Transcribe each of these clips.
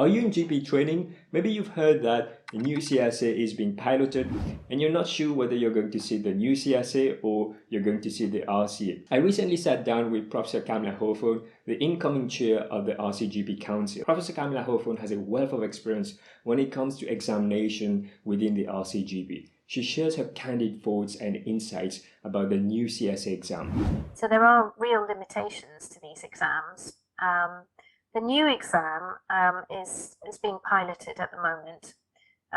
Are you in GP training? Maybe you've heard that the new CSA is being piloted and you're not sure whether you're going to see the new CSA or you're going to see the RCA. I recently sat down with Professor Kamila Hawthorne, the incoming chair of the RCGP Council. Professor Kamila Hawthorne has a wealth of experience when it comes to examination within the RCGP. She shares her candid thoughts and insights about the new CSA exam. So there are real limitations to these exams. The new exam is being piloted at the moment.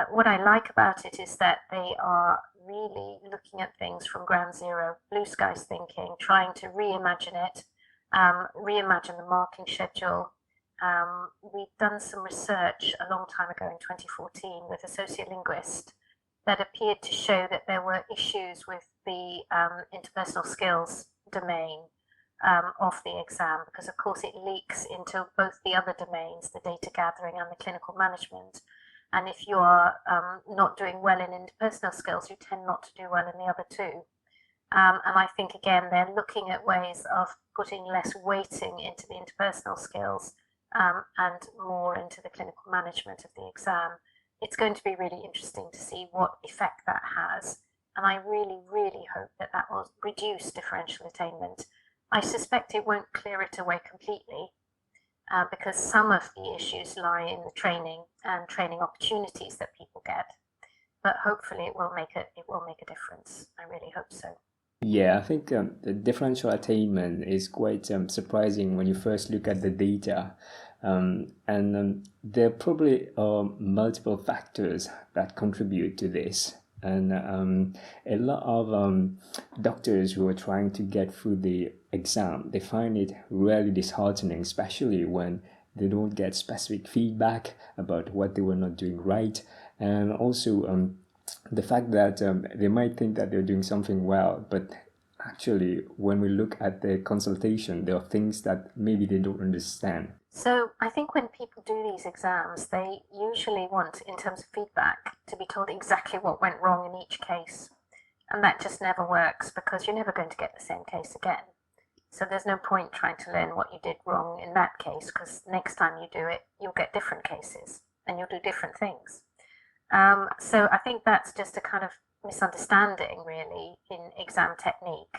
What I like about it is that they are really looking at things from ground zero, blue skies thinking, trying to reimagine it, reimagine the marking schedule. We've done some research a long time ago in 2014 with a sociolinguist that appeared to show that there were issues with the interpersonal skills domain of the exam, because of course it leaks into both the other domains, the data gathering and the clinical management. And if you are not doing well in interpersonal skills, you tend not to do well in the other two. And I think, again, they're looking at ways of putting less weighting into the interpersonal skills and more into the clinical management of the exam. It's going to be really interesting to see what effect that has. And I really, really hope that that will reduce differential attainment. I suspect it won't clear it away completely because some of the issues lie in the training and training opportunities that people get. But hopefully it will make a difference. I really hope so. Yeah, I think the differential attainment is quite surprising when you first look at the data. There probably are multiple factors that contribute to this. And a lot of doctors who are trying to get through the exam, they find it really disheartening, especially when they don't get specific feedback about what they were not doing right. And also the fact that they might think that they're doing something well, but actually when we look at the consultation, there are things that maybe they don't understand. So I think when people do these exams, they usually want, in terms of feedback, to be told exactly what went wrong in each case. And that just never works because you're never going to get the same case again. So there's no point trying to learn what you did wrong in that case, because next time you do it, you'll get different cases and you'll do different things. So I think that's just a kind of misunderstanding, really, in exam technique.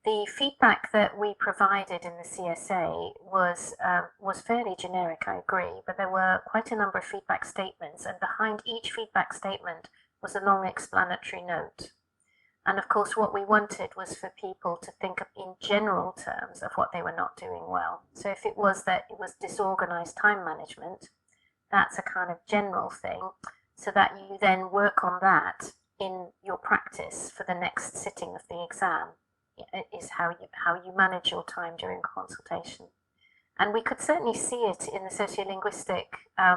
The feedback that we provided in the CSA was fairly generic, I agree, but there were quite a number of feedback statements, and behind each feedback statement was a long explanatory note. And of course, what we wanted was for people to think of in general terms of what they were not doing well. So if it was that it was disorganized time management, that's a kind of general thing, so that you then work on that in your practice for the next sitting of the exam. Is how you manage your time during consultation. And we could certainly see it in the sociolinguistic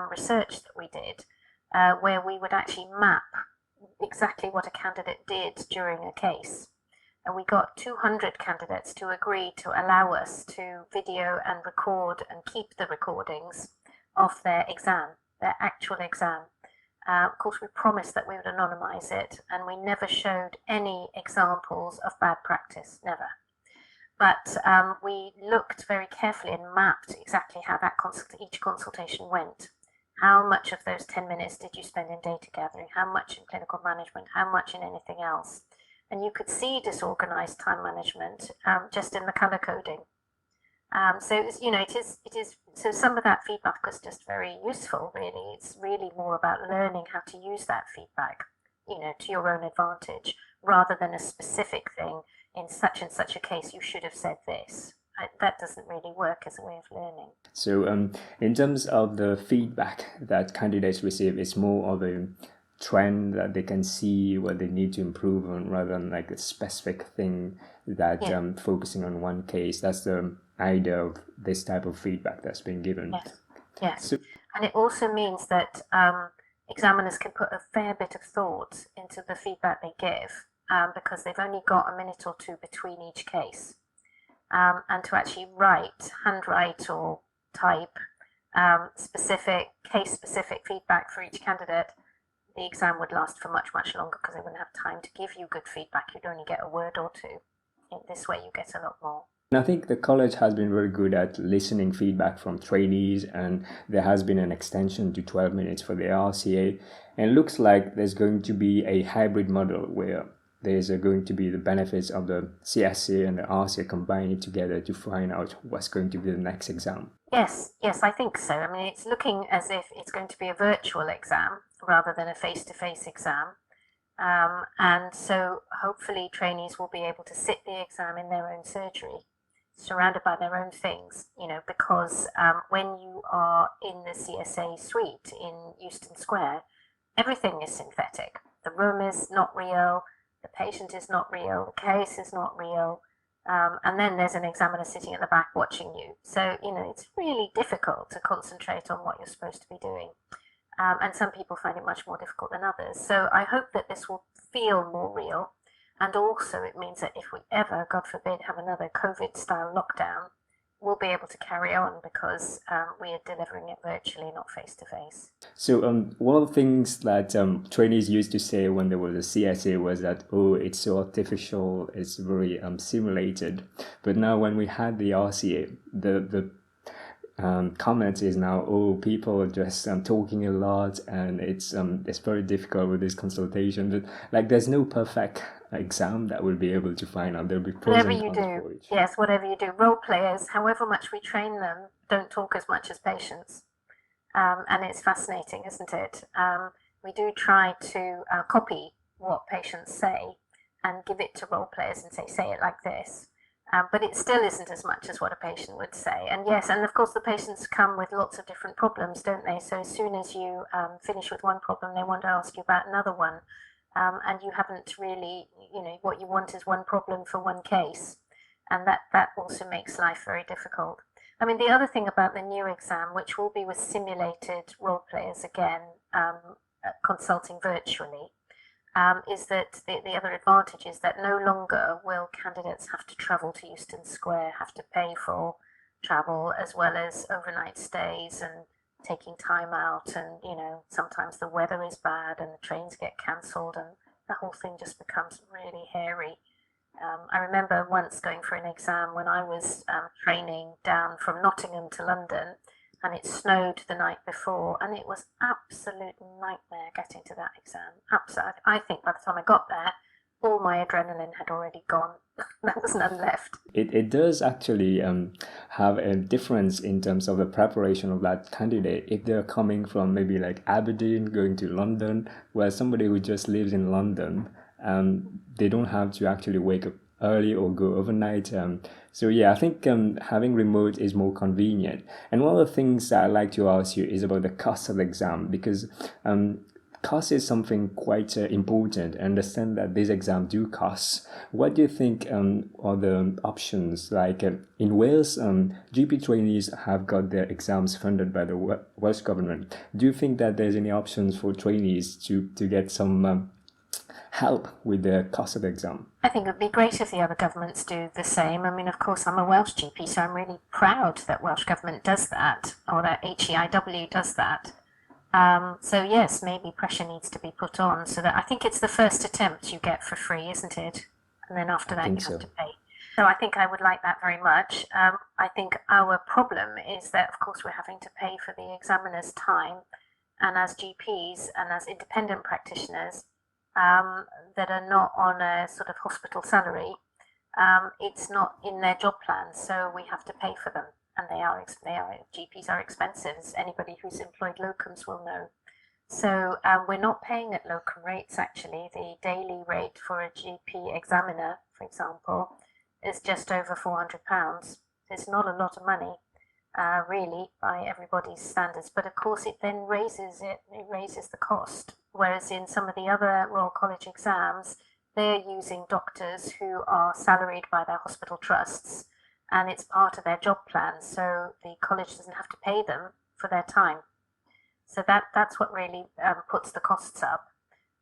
research that we did, where we would actually map exactly what a candidate did during a case. And we got 200 candidates to agree to allow us to video and record and keep the recordings of their exam, their actual exam. Of course, we promised that we would anonymize it, and we never showed any examples of bad practice, never. But we looked very carefully and mapped exactly how that each consultation went. How much of those 10 minutes did you spend in data gathering? How much in clinical management? How much in anything else? And you could see disorganized time management just in the color coding. So it is. So some of that feedback was just very useful. Really, it's really more about learning how to use that feedback, to your own advantage, rather than a specific thing. In such and such a case, you should have said this. That doesn't really work as a way of learning. So, in terms of the feedback that candidates receive, it's more of a trend that they can see what they need to improve on, rather than like a specific thing that focusing on one case. That's the idea of this type of feedback that's been given. Yes. So, and it also means that examiners can put a fair bit of thought into the feedback they give because they've only got a minute or two between each case. And to actually handwrite or type case-specific feedback for each candidate, the exam would last for much, much longer because they wouldn't have time to give you good feedback. You'd only get a word or two. In this way, you get a lot more. And I think the college has been very good at listening feedback from trainees, and there has been an extension to 12 minutes for the RCA. And it looks like there's going to be a hybrid model where there's going to be the benefits of the CSA and the RCA combined together to find out what's going to be the next exam. Yes, I think so. I mean, it's looking as if it's going to be a virtual exam rather than a face-to-face exam. And so hopefully trainees will be able to sit the exam in their own surgery, surrounded by their own things, because when you are in the CSA suite in Euston Square, everything is synthetic. The room is not real, the patient is not real, the case is not real, and then there's an examiner sitting at the back watching you. So, it's really difficult to concentrate on what you're supposed to be doing. And some people find it much more difficult than others. So I hope that this will feel more real. And also it means that if we ever, God forbid, have another COVID-style lockdown, we'll be able to carry on because we are delivering it virtually, not face-to-face. So one of the things that trainees used to say when there was a CSA was that, oh, it's so artificial, it's very simulated. But now when we had the RCA, the comment is now, oh, people are just talking a lot, and it's very difficult with this consultation. But like, there's no perfect exam that will be able to find out. There'll be pros Whatever and you cons do, for each. yes, whatever you do. Role players, however much we train them, don't talk as much as patients. And it's fascinating, isn't it? We do try to copy what patients say and give it to role players and say it like this. But it still isn't as much as what a patient would say. And yes, and of course the patients come with lots of different problems, don't they? So as soon as you finish with one problem, they want to ask you about another one. And you haven't really, what you want is one problem for one case. And that also makes life very difficult. I mean, the other thing about the new exam, which will be with simulated role players again, consulting virtually, is that the other advantage is that no longer will candidates have to travel to Euston Square, have to pay for travel as well as overnight stays and taking time out, and sometimes the weather is bad and the trains get cancelled and the whole thing just becomes really hairy. I remember once going for an exam when I was training down from Nottingham to London, and it snowed the night before, and it was absolute nightmare getting to that exam. I think by the time I got there, all my adrenaline had already gone. There was none left. It does actually have a difference in terms of the preparation of that candidate. If they're coming from maybe like Aberdeen, going to London, where somebody who just lives in London, they don't have to actually wake up early or go overnight. So yeah, I think having remote is more convenient. And one of the things that I'd like to ask you is about the cost of the exam, because cost is something quite important. I understand that these exams do cost. What do you think are the options? Like in Wales, GP trainees have got their exams funded by the Welsh government. Do you think that there's any options for trainees to get some help with the cost of the exam? I think it would be great if the other governments do the same. I mean, of course, I'm a Welsh GP, so I'm really proud that Welsh government does that, or that HEIW does that. So yes, maybe pressure needs to be put on, so that I think it's the first attempt you get for free, isn't it? And then after that you have to pay. So I think I would like that very much. I think our problem is that, of course, we're having to pay for the examiner's time, and as GPs and as independent practitioners that are not on a sort of hospital salary, it's not in their job plan, so we have to pay for them. And GPs are expensive, as anybody who's employed locums will know. So we're not paying at locum rates, actually. The daily rate for a GP examiner, for example, is just over £400. It's not a lot of money, really, by everybody's standards. But of course, it then raises the cost. Whereas in some of the other Royal College exams, they're using doctors who are salaried by their hospital trusts, and it's part of their job plan, so the college doesn't have to pay them for their time. So that's what really puts the costs up.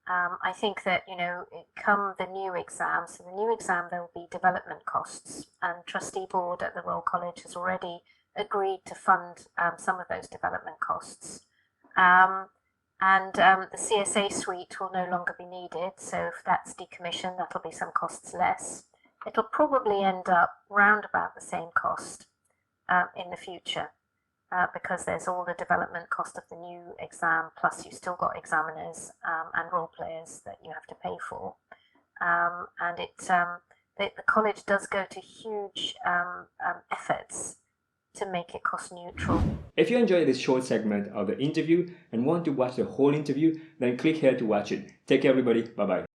I think that, come the new exam, so the new exam there will be development costs, and trustee board at the Royal College has already agreed to fund some of those development costs. And the CSA suite will no longer be needed, so if that's decommissioned, that'll be some costs less. it'll probably end up round about the same cost in the future. Because there's all the development cost of the new exam, plus you've still got examiners and role players that you have to pay for. And the college does go to huge efforts to make it cost neutral. If you enjoyed this short segment of the interview and want to watch the whole interview, then click here to watch it. Take care, everybody. Bye-bye.